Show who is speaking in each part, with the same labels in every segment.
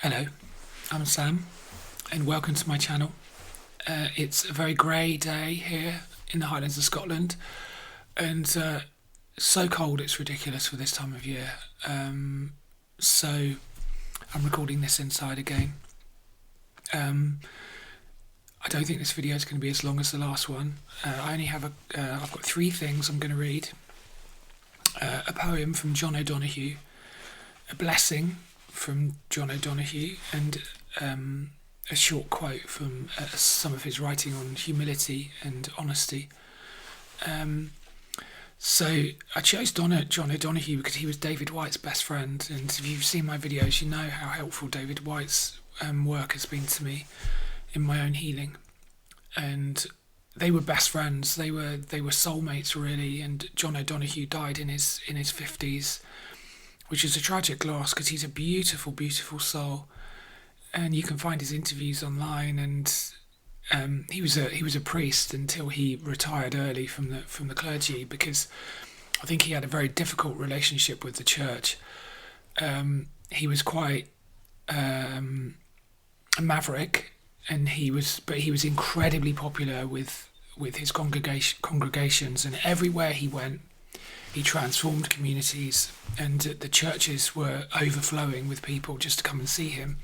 Speaker 1: Hello, I'm Sam, and welcome to my channel. It's a very grey day here in the Highlands of Scotland, and so cold it's ridiculous for this time of year. So I'm recording this inside again. I don't think this video is going to be as long as the last one. I've got three things I'm going to read. A poem from John O'Donoghue, a blessing from John O'Donoghue, and a short quote from some of his writing on humility and honesty. So I chose John O'Donoghue because he was David Whyte's best friend, and if you've seen my videos you know how helpful David Whyte's work has been to me in my own healing. And they were best friends, they were soulmates really, and John O'Donoghue died in his 50s, which is a tragic loss because he's a beautiful, beautiful soul, and you can find his interviews online. And he was a priest until he retired early from the clergy, because I think he had a very difficult relationship with the church. He was quite a maverick, and he was incredibly popular with his congregations, and everywhere he went he transformed communities, and the churches were overflowing with people just to come and see him.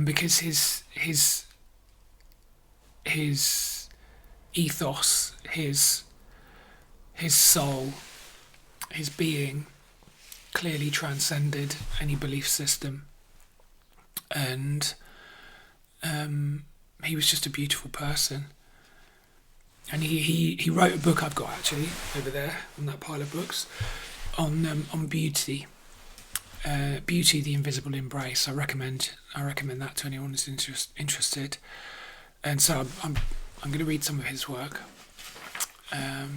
Speaker 1: Because his ethos, his soul, his being clearly transcended any belief system, and he was just a beautiful person. And he wrote a book I've got actually over there on that pile of books on beauty, beauty, the invisible embrace. I recommend that to anyone who's interested. And so I'm going to read some of his work. I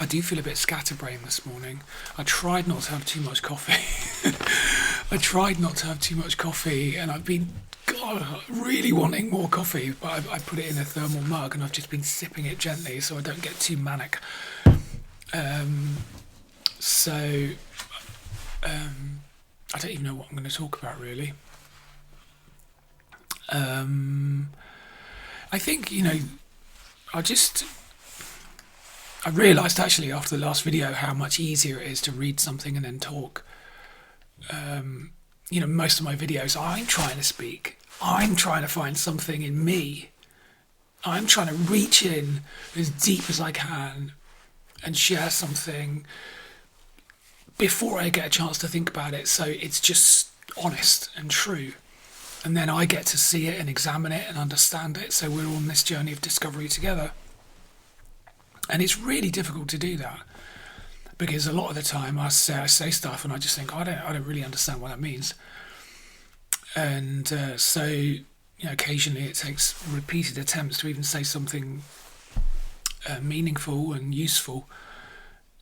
Speaker 1: do feel a bit scatterbrained this morning. I tried not to have too much coffee. And I've been really wanting more coffee, but I put it in a thermal mug and I've just been sipping it gently so I don't get too manic. I don't even know what I'm going to talk about really. I think, I realised actually after the last video how much easier it is to read something and then talk. Most of my videos, I'm trying to speak. I'm trying to find something in me. I'm trying to reach in as deep as I can and share something before I get a chance to think about it, so it's just honest and true. And then I get to see it and examine it and understand it, so we're on this journey of discovery together. And it's really difficult to do that, because a lot of the time I say stuff and I just think I don't really understand what that means. And so occasionally it takes repeated attempts to even say something meaningful and useful.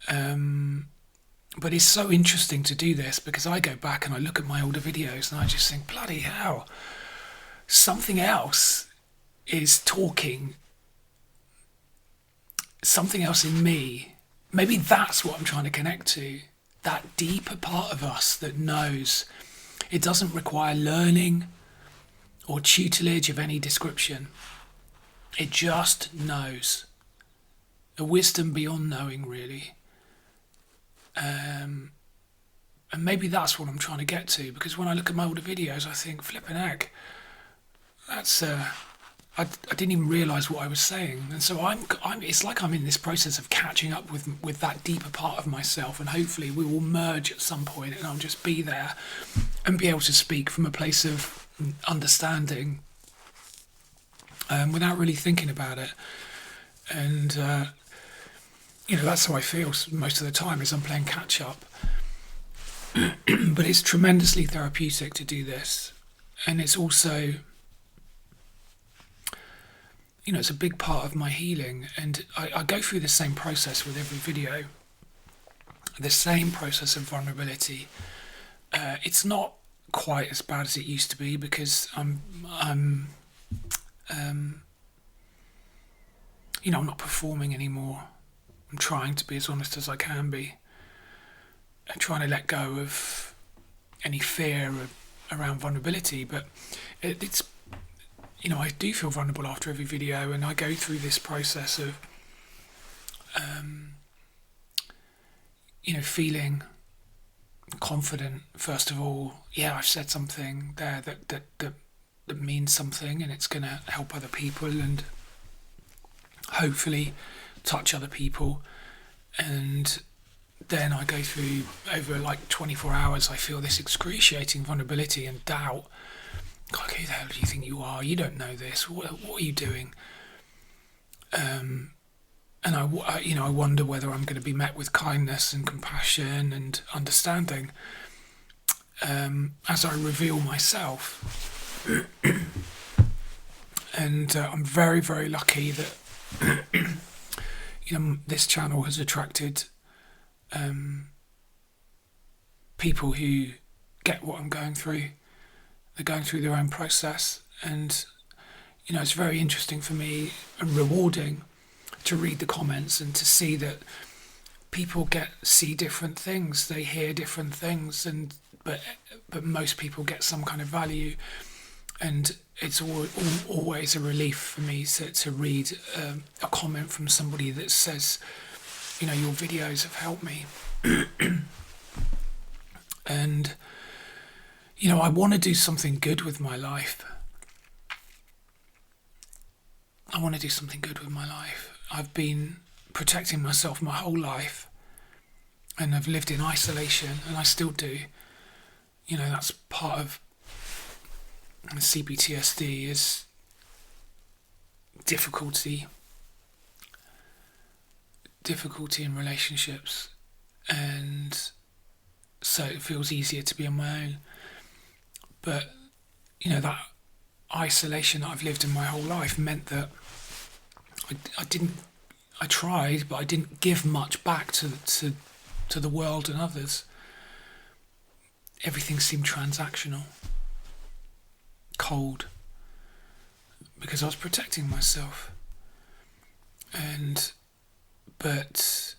Speaker 1: But it's so interesting to do this, because I go back and I look at my older videos and I just think, bloody hell, something else is talking, something else in me. Maybe that's what I'm trying to connect to, that deeper part of us that knows. It doesn't require learning or tutelage of any description. It just knows. A wisdom beyond knowing, really. And maybe that's what I'm trying to get to, because when I look at my older videos I think, flipping heck, that's I didn't even realise what I was saying. And so it's like I'm in this process of catching up with that deeper part of myself, and hopefully we will merge at some point and I'll just be there and be able to speak from a place of understanding without really thinking about it. And that's how I feel most of the time, is I'm playing catch up. But it's tremendously therapeutic to do this, and it's also it's a big part of my healing. And I go through the same process with every video, the same process of vulnerability. It's not quite as bad as it used to be, because I'm not performing anymore. I'm trying to be as honest as I can be, and trying to let go of any fear around vulnerability, but it's, I do feel vulnerable after every video, and I go through this process of, feeling confident. First of all, I've said something there that means something, and it's going to help other people and hopefully touch other people. And then I go through, over like 24 hours, I feel this excruciating vulnerability and doubt. God, who the hell do you think you are? You don't know this. What are you doing? And I wonder whether I'm going to be met with kindness and compassion and understanding as I reveal myself. And I'm very, very lucky that this channel has attracted people who get what I'm going through. They're going through their own process, and it's very interesting for me and rewarding to read the comments and to see that people see different things, they hear different things, but most people get some kind of value. And it's always a relief for me to read a comment from somebody that says, your videos have helped me. And I want to do something good with my life. I've been protecting myself my whole life, and I've lived in isolation, and I still do. That's part of CPTSD, is difficulty in relationships, and so it feels easier to be on my own. But that isolation that I've lived in my whole life meant that I tried, but I didn't give much back to the world and others. Everything seemed transactional, cold, because I was protecting myself. But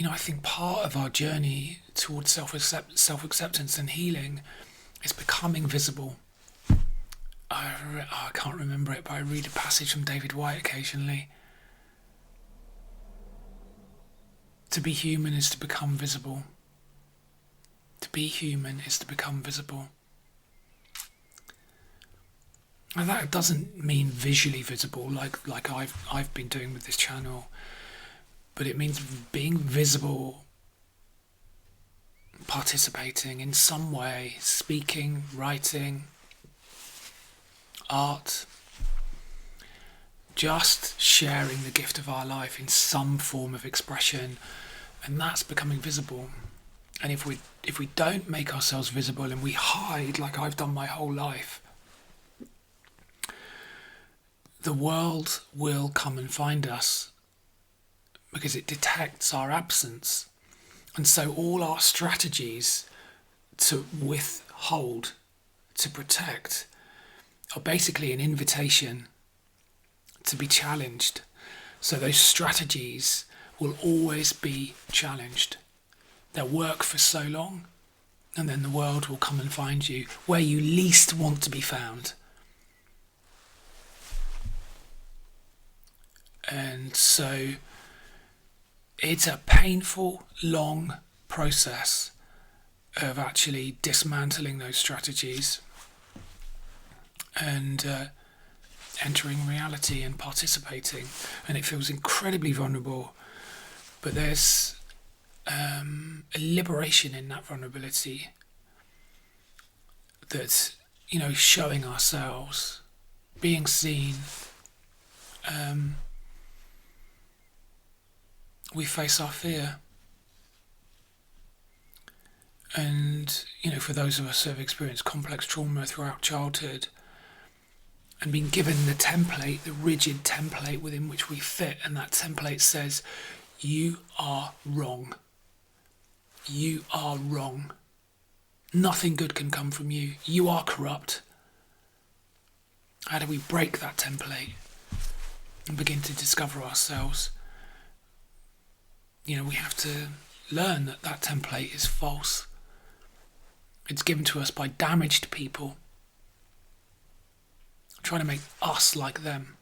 Speaker 1: I think part of our journey towards self-acceptance and healing is becoming visible. I can't remember it, but I read a passage from David Whyte occasionally. To be human is to become visible. To be human is to become visible. And that doesn't mean visually visible like I've been doing with this channel, but it means being visible, participating in some way, speaking, writing, art, just sharing the gift of our life in some form of expression, and that's becoming visible. And if we don't make ourselves visible and we hide like I've done my whole life, the world will come and find us because it detects our absence. And so all our strategies to withhold, to protect, are basically an invitation to be challenged. So those strategies will always be challenged. They'll work for so long, and then the world will come and find you where you least want to be found. And so it's a painful, long process of actually dismantling those strategies and entering reality and participating. And it feels incredibly vulnerable, but there's a liberation in that vulnerability, that showing ourselves, being seen. We face our fear, and for those of us who have experienced complex trauma throughout childhood and been given the template, the rigid template within which we fit, and that template says, you are wrong. You are wrong. Nothing good can come from you. You are corrupt. How do we break that template and begin to discover ourselves? We have to learn that template is false. It's given to us by damaged people trying to make us like them.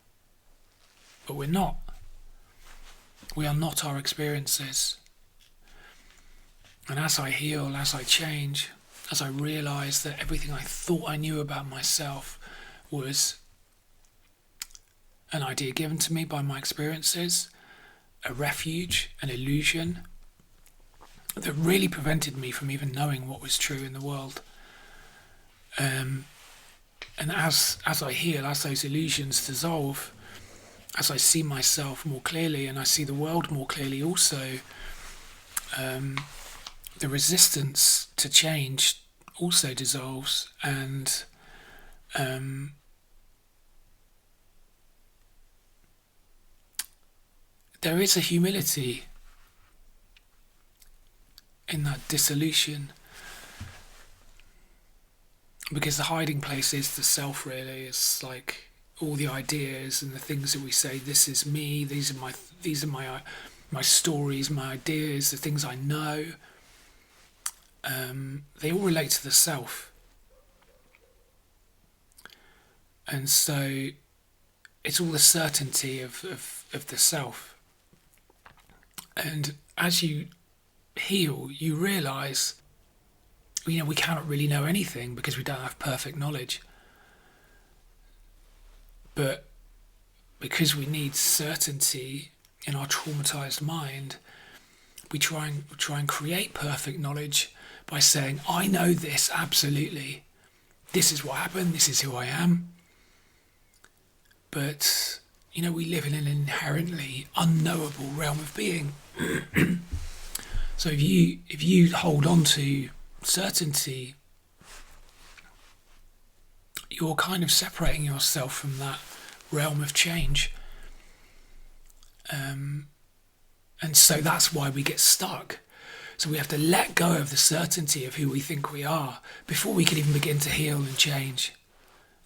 Speaker 1: But we're not. We are not our experiences. And as I heal, as I change, as I realise that everything I thought I knew about myself was an idea given to me by my experiences, a refuge, an illusion that really prevented me from even knowing what was true in the world. And as I heal, as those illusions dissolve, as I see myself more clearly and I see the world more clearly also, the resistance to change also dissolves, and there is a humility in that dissolution, because the hiding place is the self, really. It's like all the ideas and the things that we say, this is me, these are my stories, my ideas, the things I know. They all relate to the self. And so it's all the certainty of the self. And as you heal, you realise, we cannot really know anything because we don't have perfect knowledge. But because we need certainty in our traumatised mind, we try and create perfect knowledge by saying, I know this absolutely. This is what happened, this is who I am. But, we live in an inherently unknowable realm of being. So if you hold on to certainty, you're kind of separating yourself from that realm of change. And so that's why we get stuck. So we have to let go of the certainty of who we think we are before we can even begin to heal and change,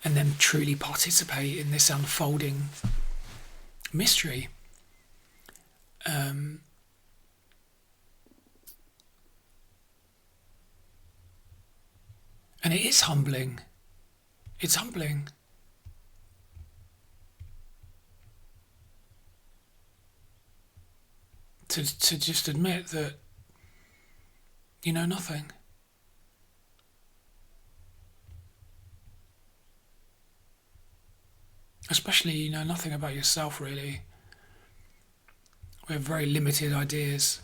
Speaker 1: and then truly participate in this unfolding mystery. And it is humbling. It's humbling. To just admit that you know nothing. Especially you know nothing about yourself, really. We have very limited ideas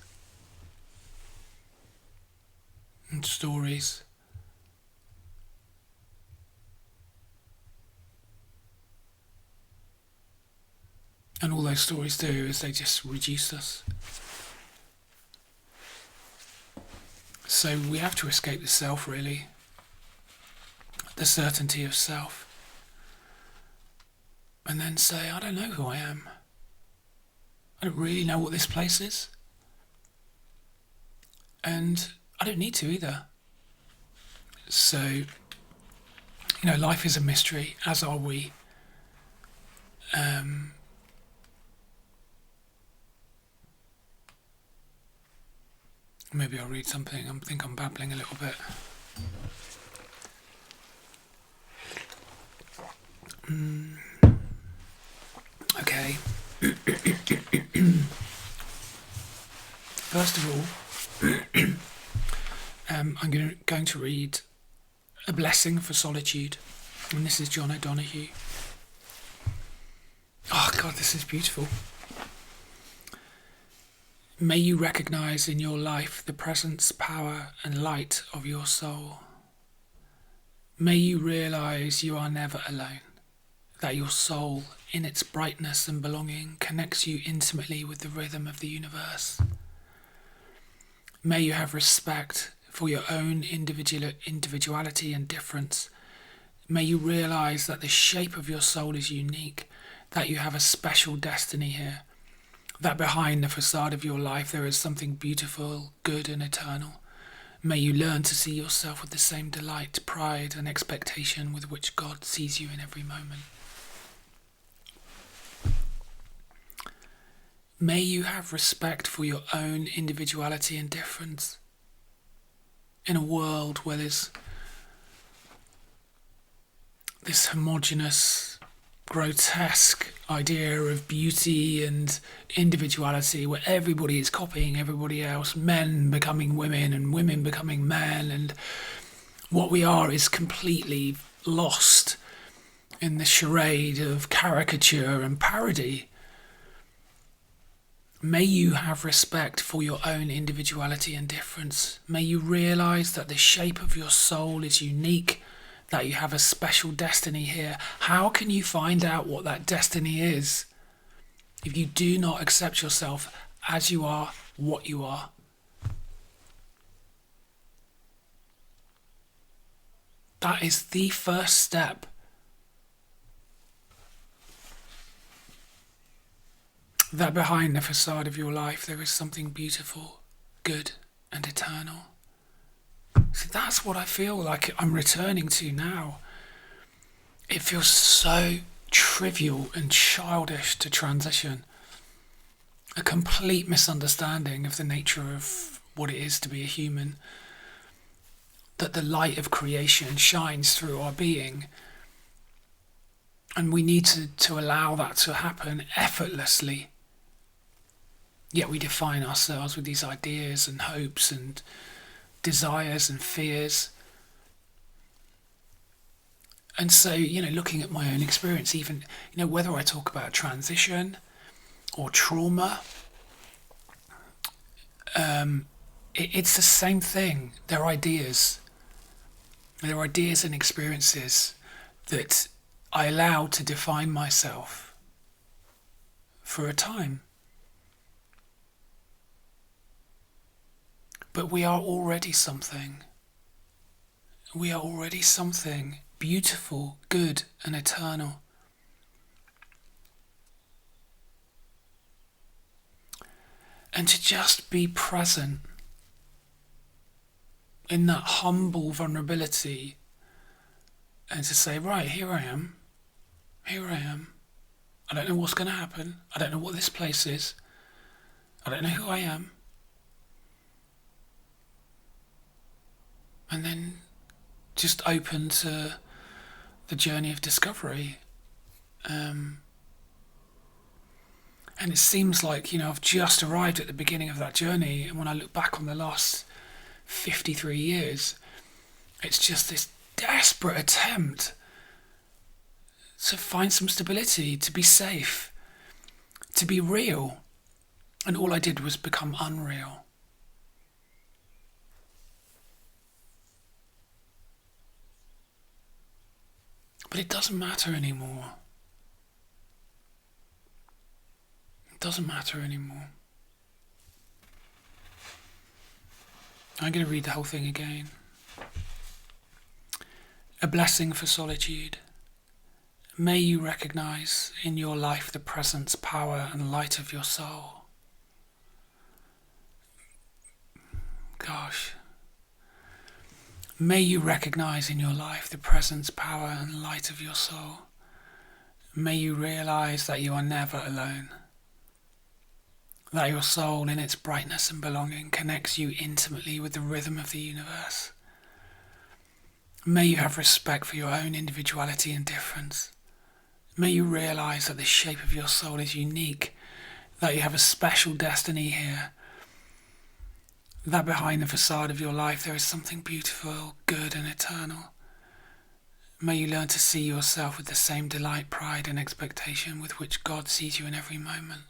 Speaker 1: and stories. And all those stories do is they just reduce us. So we have to escape the self, really. The certainty of self. And then say, I don't know who I am. I don't really know what this place is. And I don't need to either. So, life is a mystery, as are we. Maybe I'll read something. I think I'm babbling a little bit. Okay. First of all, I'm going to read A Blessing for Solitude. And this is John O'Donoghue. Oh God, this is beautiful. May you recognise in your life the presence, power and light of your soul. May you realise you are never alone, that your soul, in its brightness and belonging, connects you intimately with the rhythm of the universe. May you have respect for your own individuality and difference. May you realise that the shape of your soul is unique, that you have a special destiny here, that behind the facade of your life there is something beautiful, good and eternal. May you learn to see yourself with the same delight, pride and expectation with which God sees you in every moment. May you have respect for your own individuality and difference. In a world where there's this homogenous, grotesque idea of beauty and individuality where everybody is copying everybody else, men becoming women and women becoming men, and what we are is completely lost in the charade of caricature and parody. May you have respect for your own individuality and difference. May you realise that the shape of your soul is unique, that you have a special destiny here. How can you find out what that destiny is if you do not accept yourself as you are, what you are? That is the first step. That behind the facade of your life there is something beautiful, good, and eternal. See, that's what I feel like I'm returning to now. It feels so trivial and childish to transition. A complete misunderstanding of the nature of what it is to be a human. That the light of creation shines through our being. And we need to allow that to happen effortlessly. Yet we define ourselves with these ideas and hopes and desires and fears. And so, looking at my own experience, even, whether I talk about transition or trauma, it's the same thing. They're ideas. They're ideas and experiences that I allow to define myself for a time. But we are already something. We are already something beautiful, good, and eternal. And to just be present in that humble vulnerability and to say, right, here I am. Here I am. I don't know what's going to happen. I don't know what this place is. I don't know who I am. And then just open to the journey of discovery. And it seems like, I've just arrived at the beginning of that journey. And when I look back on the last 53 years, it's just this desperate attempt to find some stability, to be safe, to be real. And all I did was become unreal. But it doesn't matter anymore. It doesn't matter anymore. I'm going to read the whole thing again. A blessing for solitude. May you recognize in your life the presence, power, and light of your soul. Gosh. May you recognize in your life the presence, power, and light of your soul. May you realize that you are never alone. That your soul, in its brightness and belonging, connects you intimately with the rhythm of the universe. May you have respect for your own individuality and difference. May you realize that the shape of your soul is unique, that you have a special destiny here, that behind the facade of your life there is something beautiful, good, and eternal. May you learn to see yourself with the same delight, pride, and expectation with which God sees you in every moment.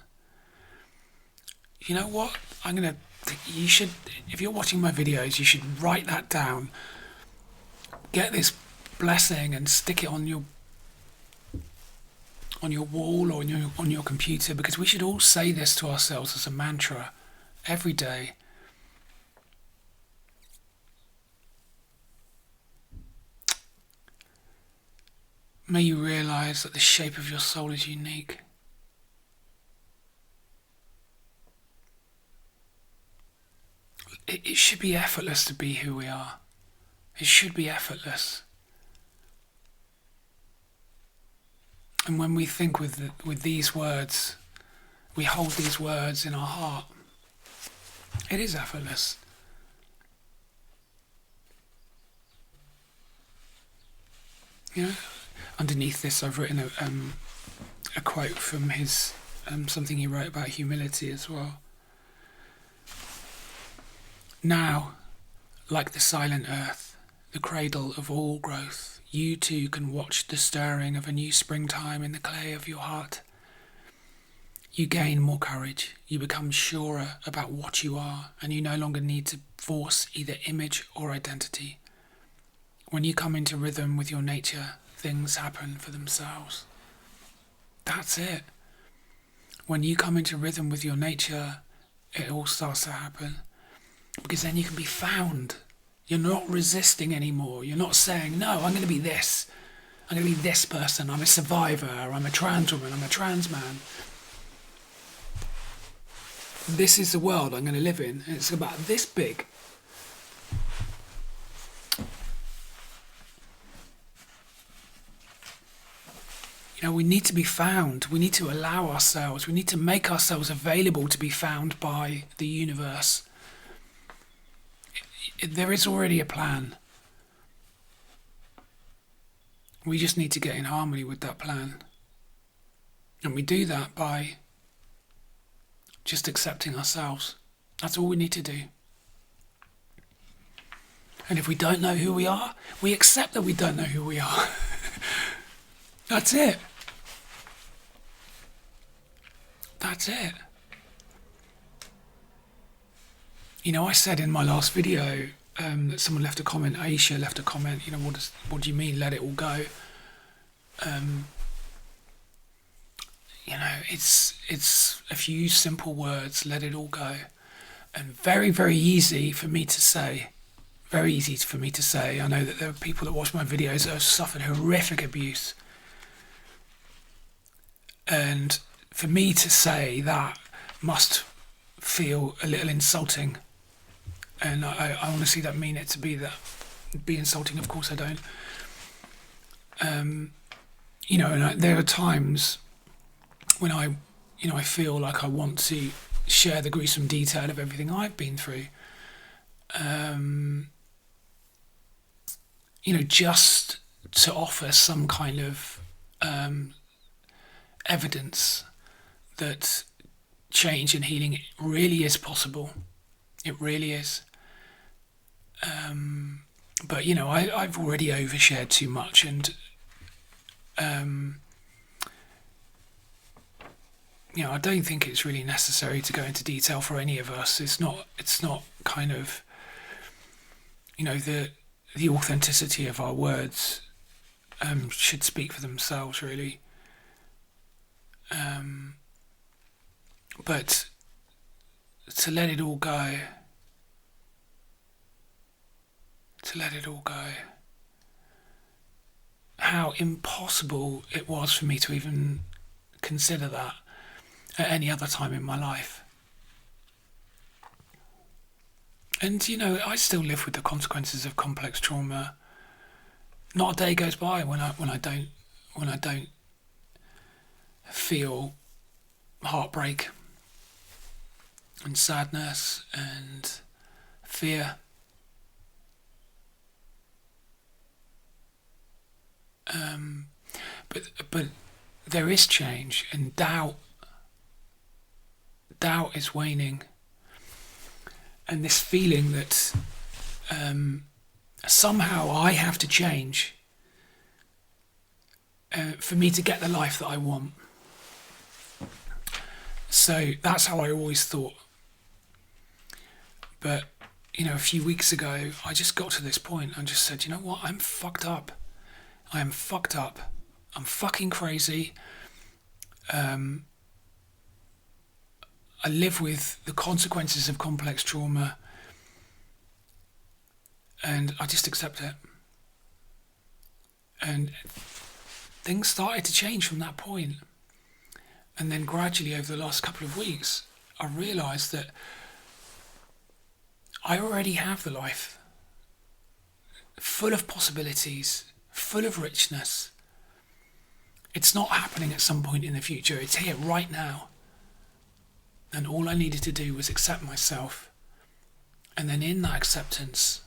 Speaker 1: You know what? You should, if you're watching my videos, you should write that down. Get this blessing and stick it on your wall or on your computer, because we should all say this to ourselves as a mantra every day. May you realize that the shape of your soul is unique. It should be effortless to be who we are. It should be effortless. And when we think with these words, we hold these words in our heart, it is effortless. underneath this I've written a quote from his something he wrote about humility as well. Now, like the silent earth, the cradle of all growth, you too can watch the stirring of a new springtime in the clay of your heart. You gain more courage, you become surer about what you are, and you no longer need to force either image or identity. When you come into rhythm with your nature, things happen for themselves. That's it. When you come into rhythm with your nature, it all starts to happen. Because then you can be found. You're not resisting anymore. You're not saying, no, I'm going to be this. I'm going to be this person. I'm a survivor. I'm a trans woman. I'm a trans man. This is the world I'm going to live in. And it's about this big. We need to be found. We need to allow ourselves. We need to make ourselves available to be found by the universe. There is already a plan. We just need to get in harmony with that plan. And we do that by just accepting ourselves. That's all we need to do. And if we don't know who we are, we accept that we don't know who we are. That's it. That's it. I said in my last video that someone left a comment, Aisha left a comment, what do you mean, let it all go? It's a few simple words, let it all go. And very, very easy for me to say. Very easy for me to say. I know that there are people that watch my videos that have suffered horrific abuse. And for me to say that must feel a little insulting. And I honestly don't mean it to be insulting. Of course I don't. And there are times when I feel like I want to share the gruesome detail of everything I've been through. Just to offer some kind of evidence that change and healing really is possible. It really is. But I've already overshared too much, and I don't think it's really necessary to go into detail for any of us. It's not kind of the authenticity of our words should speak for themselves, really. But to let it all go, how impossible it was for me to even consider that at any other time in my life. And I still live with the consequences of complex trauma. Not a day goes by when I don't feel heartbreak and sadness and fear. But there is change, and doubt is waning, and this feeling that somehow I have to change for me to get the life that I want. So that's how I always thought. But a few weeks ago I just got to this point and just said, you know what, I'm fucked up. I am fucked up. I'm fucking crazy. I live with the consequences of complex trauma, and I just accept it. And things started to change from that point. And then gradually over the last couple of weeks, I realised that I already have the life full of possibilities, full of richness. It's not happening at some point in the future. It's here right now. And all I needed to do was accept myself. And then in that acceptance,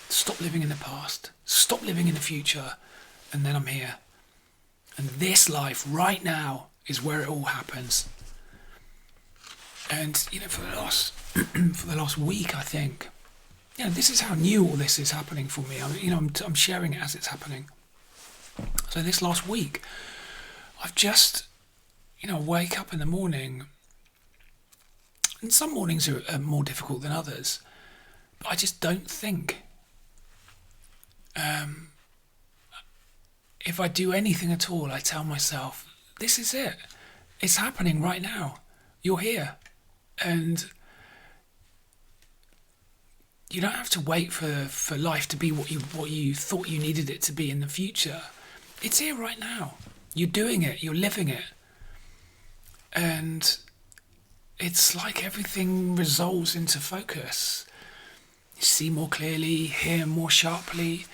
Speaker 1: stop living in the past, stop living in the future, and then I'm here. And this life right now is where it all happens. And for the last week, I think, this is how new all this is happening for me. I'm sharing it as it's happening. So this last week, I've just, wake up in the morning, and some mornings are more difficult than others, but I just don't think. If I do anything at all, I tell myself, this is it. It's happening right now. You're here. And you don't have to wait for life to be what you thought you needed it to be in the future. It's here right now. You're doing it. You're living it. And it's like everything resolves into focus. You see more clearly, hear more sharply,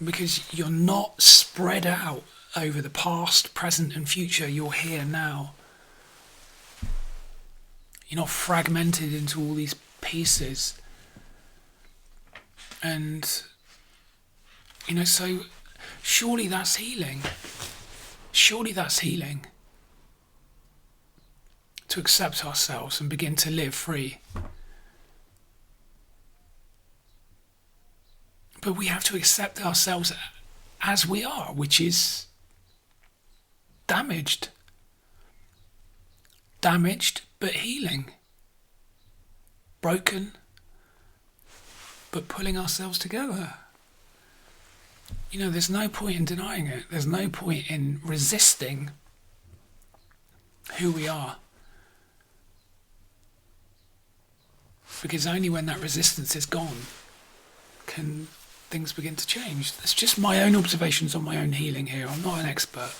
Speaker 1: because you're not spread out over the past, present and future. You're here now. You're not fragmented into all these pieces. And, so surely that's healing. Surely that's healing. To accept ourselves and begin to live free. But we have to accept ourselves as we are, which is damaged. Damaged, but healing. Broken, but pulling ourselves together. There's no point in denying it. There's no point in resisting who we are. Because only when that resistance is gone can things begin to change. It's just my own observations on my own healing here. I'm not an expert,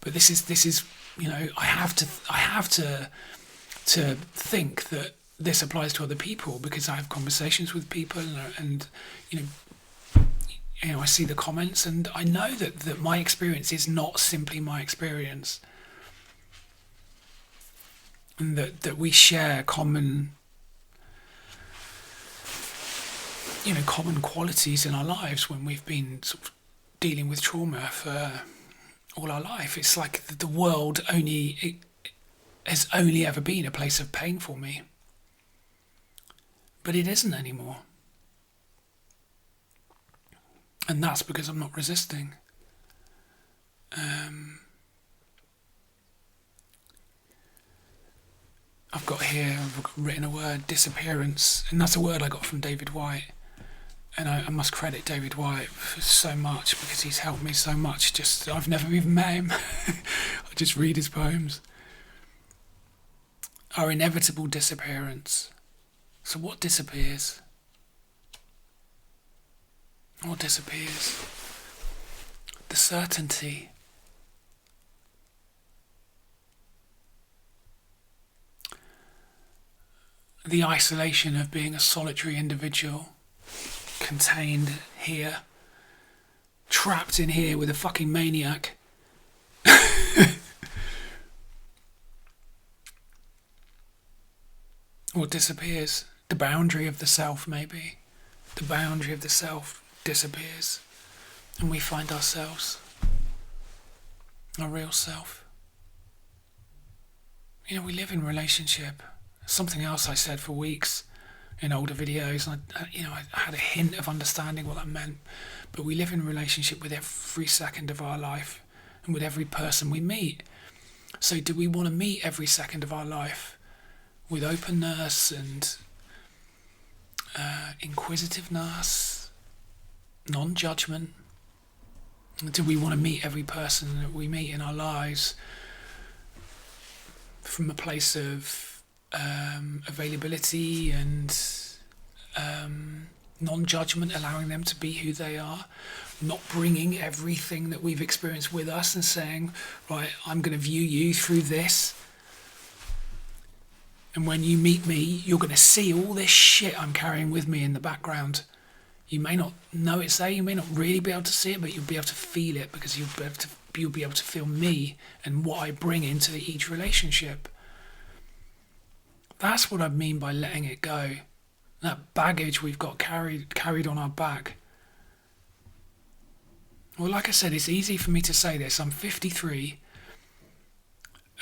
Speaker 1: but this is I have to think that this applies to other people, because I have conversations with people and I see the comments, and I know that my experience is not simply my experience, and that we share common common qualities in our lives when we've been sort of dealing with trauma for all our life. It's like the world has only ever been a place of pain for me. But it isn't anymore. And that's because I'm not resisting. I've got here, I've written a word, disappearance, and that's a word I got from David White. And I must credit David White for so much, because he's helped me so much. I've never even met him. I just read his poems. Our inevitable disappearance. So what disappears? What disappears? The certainty. The isolation of being a solitary individual, contained here, trapped in here with a fucking maniac. What disappears? The boundary of the self, maybe. The boundary of the self disappears, and we find ourselves, our real self. We live in relationship. Something else I said for weeks in older videos, and I had a hint of understanding what that meant. But we live in relationship with every second of our life and with every person we meet. So do we want to meet every second of our life with openness and inquisitiveness, non-judgment? Do we want to meet every person that we meet in our lives from a place of availability and non-judgment, allowing them to be who they are, not bringing everything that we've experienced with us and saying, right, I'm going to view you through this, and when you meet me, you're going to see all this shit I'm carrying with me in the background. You may not know it's there, you may not really be able to see it, but you'll be able to feel it, because you'll be able to feel me and what I bring into each relationship. That's what I mean by letting it go. That baggage we've got carried on our back. Well, like I said, it's easy for me to say this. I'm 53.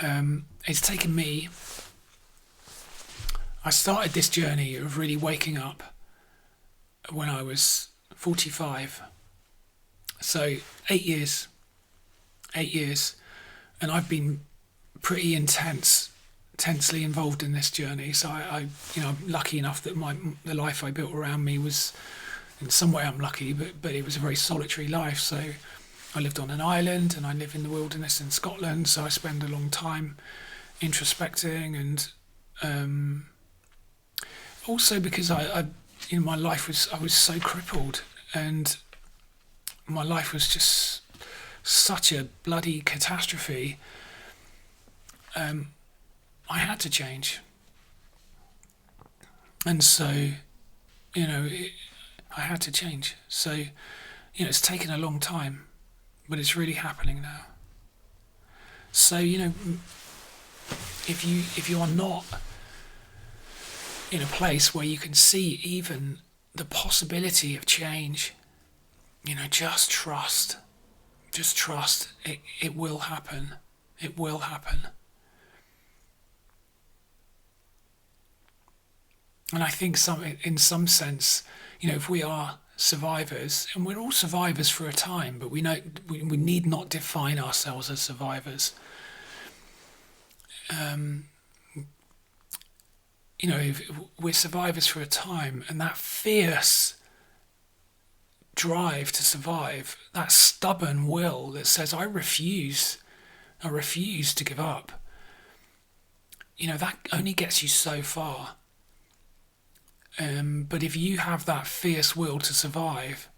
Speaker 1: It's taken me... I started this journey of really waking up when I was 45. So 8 years. 8 years. And I've been pretty intensely involved in this journey. So I'm lucky enough that the life I built around me was, in some way I'm lucky, but it was a very solitary life. So I lived on an island and I live in the wilderness in Scotland. So I spend a long time introspecting, and also because my life I was so crippled, and my life was just such a bloody catastrophe. I had to change, and so I had to change. So it's taken a long time, but it's really happening now. So if you are not in a place where you can see even the possibility of change, just trust. Just trust. It will happen. It will happen. And I think in some sense, if we are survivors, and we're all survivors for a time, but we need not define ourselves as survivors. If we're survivors for a time, and that fierce drive to survive, that stubborn will that says, I refuse to give up, that only gets you so far. But if you have that fierce will to survive,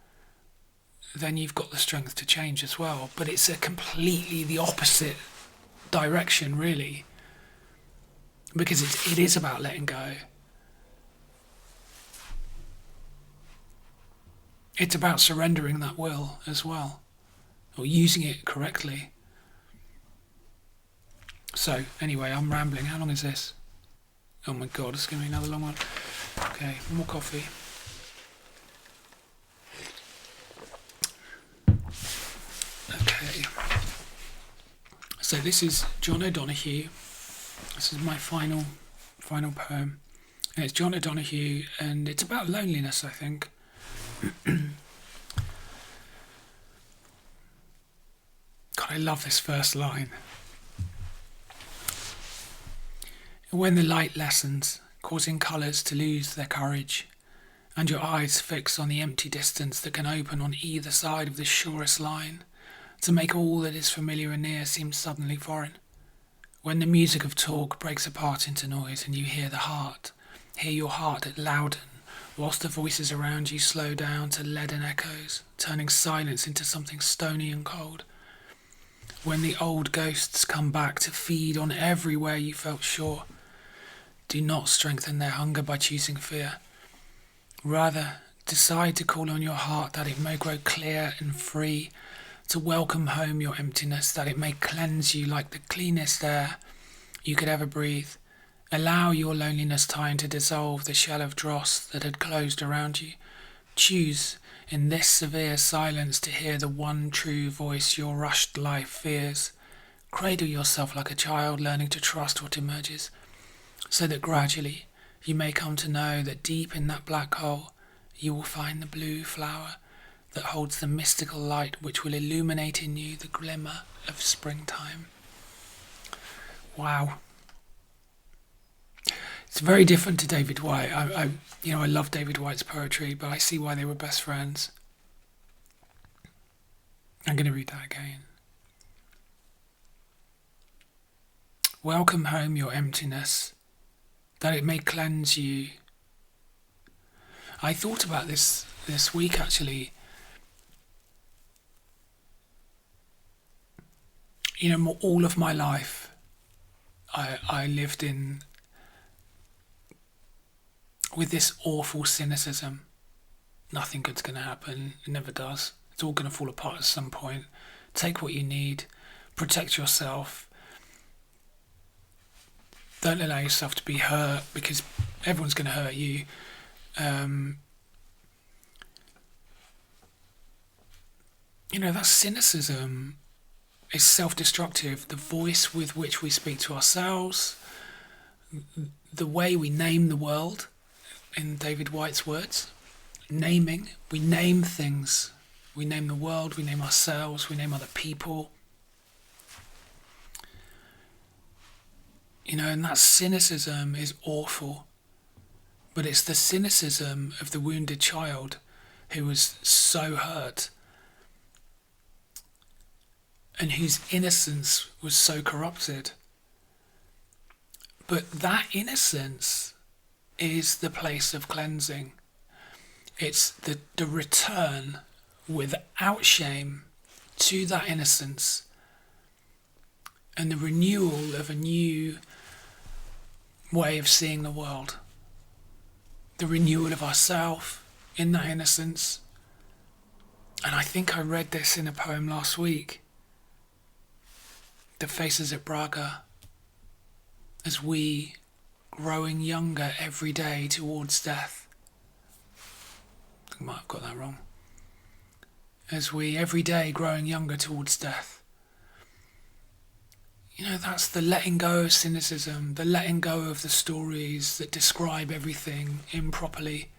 Speaker 1: then you've got the strength to change as well. But it's a completely the opposite direction, really, because it is about letting go. It's about surrendering that will as well, or using it correctly. So anyway, I'm rambling. How long is this? Oh my god, it's going to be another long one. Okay, more coffee. Okay. So this is John O'Donohue. This is my final poem. And it's John O'Donohue, and it's about loneliness, I think. God, I love this first line. When the light lessens, causing colours to lose their courage, and your eyes fix on the empty distance that can open on either side of the surest line, to make all that is familiar and near seem suddenly foreign. When the music of talk breaks apart into noise and you hear your heart at louden, whilst the voices around you slow down to leaden echoes, turning silence into something stony and cold. When the old ghosts come back to feed on everywhere you felt sure, do not strengthen their hunger by choosing fear. Rather, decide to call on your heart that it may grow clear and free, to welcome home your emptiness, that it may cleanse you like the cleanest air you could ever breathe. Allow your loneliness time to dissolve the shell of dross that had closed around you. Choose in this severe silence to hear the one true voice your rushed life fears. Cradle yourself like a child learning to trust what emerges, so that gradually you may come to know that deep in that black hole you will find the blue flower that holds the mystical light which will illuminate in you the glimmer of springtime. Wow. It's very different to David White. I love David White's poetry, but I see why they were best friends. I'm going to read that again. Welcome home your emptiness, that it may cleanse you. I thought about this week, actually. All of my life, I lived with this awful cynicism. Nothing good's going to happen. It never does. It's all going to fall apart at some point. Take what you need. Protect yourself. Don't allow yourself to be hurt, because everyone's going to hurt you. That cynicism is self-destructive. The voice with which we speak to ourselves, the way we name the world, in David Whyte's words, naming. We name things. We name the world, we name ourselves, we name other people. And that cynicism is awful. But it's the cynicism of the wounded child who was so hurt and whose innocence was so corrupted. But that innocence is the place of cleansing. It's the return without shame to that innocence and the renewal of a new way of seeing the world. The renewal of ourself in that innocence. And I think I read this in a poem last week. The Faces at Braga. As we, growing younger every day towards death. I might have got that wrong. As we, every day, growing younger towards death. That's the letting go of cynicism, the letting go of the stories that describe everything improperly.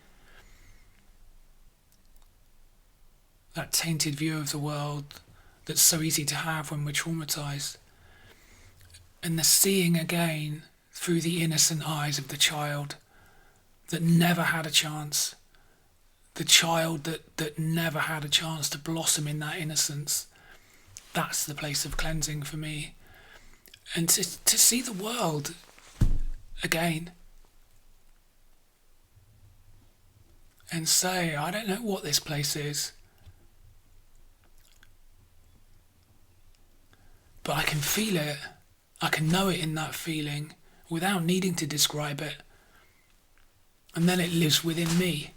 Speaker 1: That tainted view of the world that's so easy to have when we're traumatized. And the seeing again through the innocent eyes of the child that never had a chance. The child that never had a chance to blossom in that innocence. That's the place of cleansing for me. And to see the world again and say, I don't know what this place is, but I can feel it. I can know it in that feeling without needing to describe it. And then it lives within me.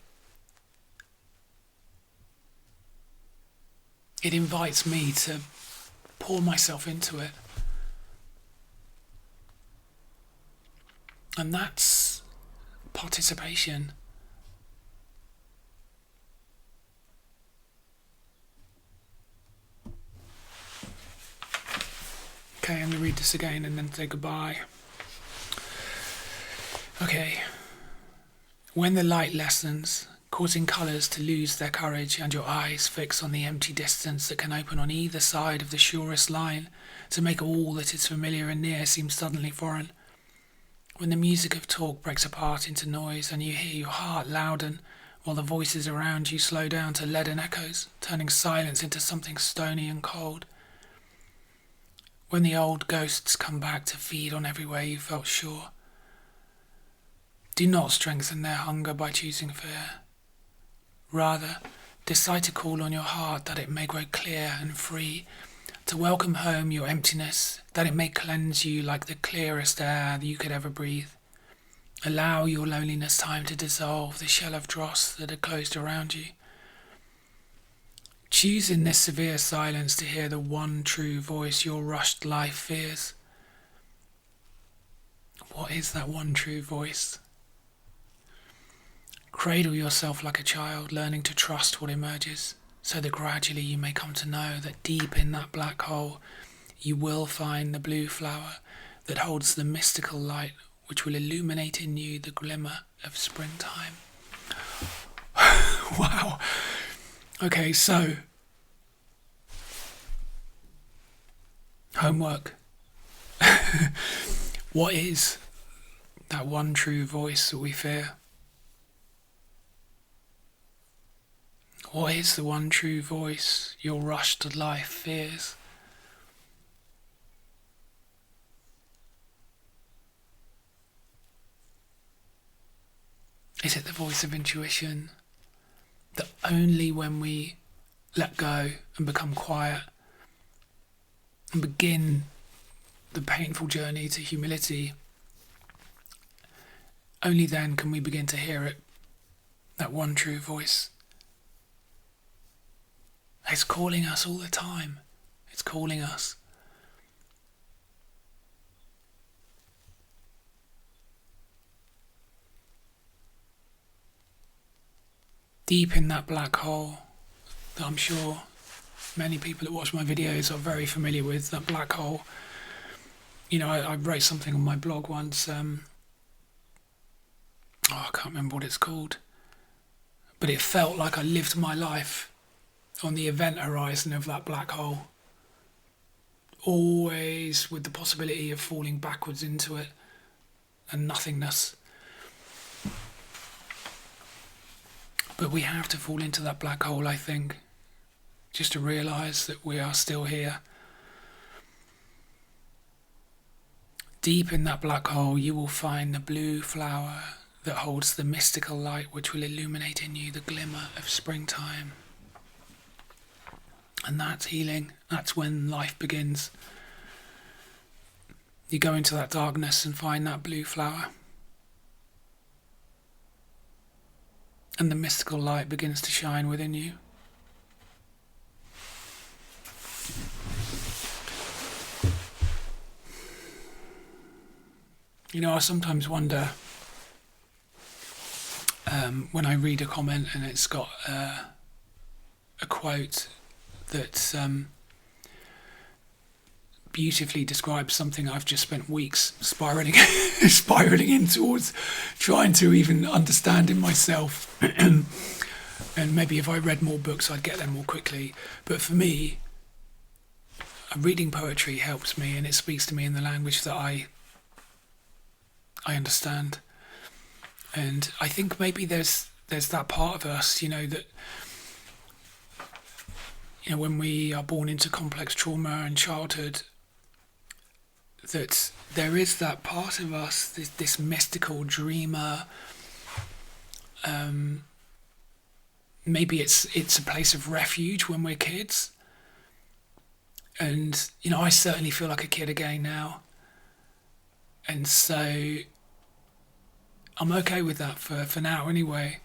Speaker 1: It invites me to pour myself into it. And that's participation. Okay, I'm going to read this again and then say goodbye. Okay. When the light lessens, causing colours to lose their courage and your eyes fix on the empty distance that can open on either side of the surest line to make all that is familiar and near seem suddenly foreign. When the music of talk breaks apart into noise and you hear your heart louden while the voices around you slow down to leaden echoes, turning silence into something stony and cold. When the old ghosts come back to feed on everywhere you felt sure. Do not strengthen their hunger by choosing fear. Rather, decide to call on your heart that it may grow clear and free, to welcome home your emptiness, that it may cleanse you like the clearest air that you could ever breathe. Allow your loneliness time to dissolve the shell of dross that had closed around you. Choose in this severe silence to hear the one true voice your rushed life fears. What is that one true voice? Cradle yourself like a child, learning to trust what emerges, so that gradually you may come to know that deep in that black hole you will find the blue flower that holds the mystical light which will illuminate in you the glimmer of springtime. Wow. Okay, so homework. What is that one true voice that we fear? What is the one true voice your rushed life fears? Is it the voice of intuition that only when we let go and become quiet and begin the painful journey to humility, only then can we begin to hear it, that one true voice? It's calling us all the time. It's calling us. Deep in that black hole that I'm sure many people that watch my videos are very familiar with that black hole. You know, I wrote something on my blog once, I can't remember what it's called, but it felt like I lived my life on the event horizon of that black hole, always with the possibility of falling backwards into it and nothingness. But we have to fall into that black hole, I think, just to realise that we are still here. Deep in that black hole, you will find the blue flower that holds the mystical light which will illuminate in you the glimmer of springtime. And that's healing. That's when life begins. You go into that darkness and find that blue flower. And the mystical light begins to shine within you. You know, I sometimes wonder when I read a comment and it's got a quote that beautifully describes something I've just spent weeks spiraling in towards trying to even understand in myself. And maybe if I read more books I'd get there more quickly. But for me, reading poetry helps me, and it speaks to me in the language that I understand. And I think maybe there's that part of us, you know, that, you know, when we are born into complex trauma in childhood, that there is that part of us, this mystical dreamer. Maybe it's a place of refuge when we're kids. And, you know, I certainly feel like a kid again now. And so I'm okay with that for now anyway.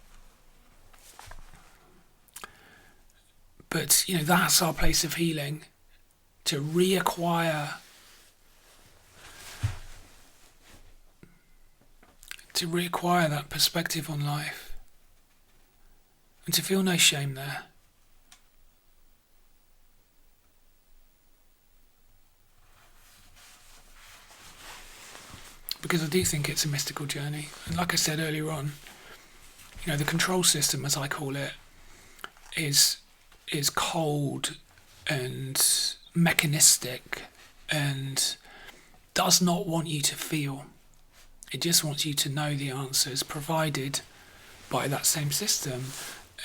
Speaker 1: But, you know, that's our place of healing, to reacquire that perspective on life, and to feel no shame there. Because I do think it's a mystical journey. And like I said earlier on, you know, the control system, as I call it, is cold and mechanistic and does not want you to feel. It just wants you to know the answers provided by that same system.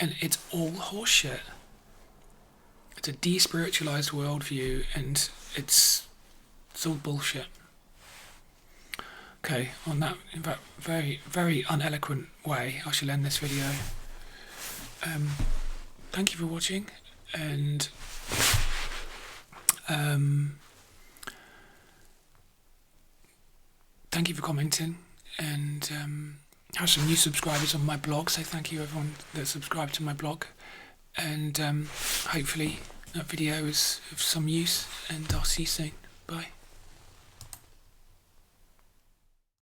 Speaker 1: And it's all horseshit. It's a despiritualized worldview, and it's all bullshit. Okay, on that, in fact, very, very uneloquent way, I shall end this video. Thank you for watching, and thank you for commenting, and I have some new subscribers on my blog, so thank you everyone that subscribed to my blog, and hopefully that video is of some use, and I'll see you soon. Bye.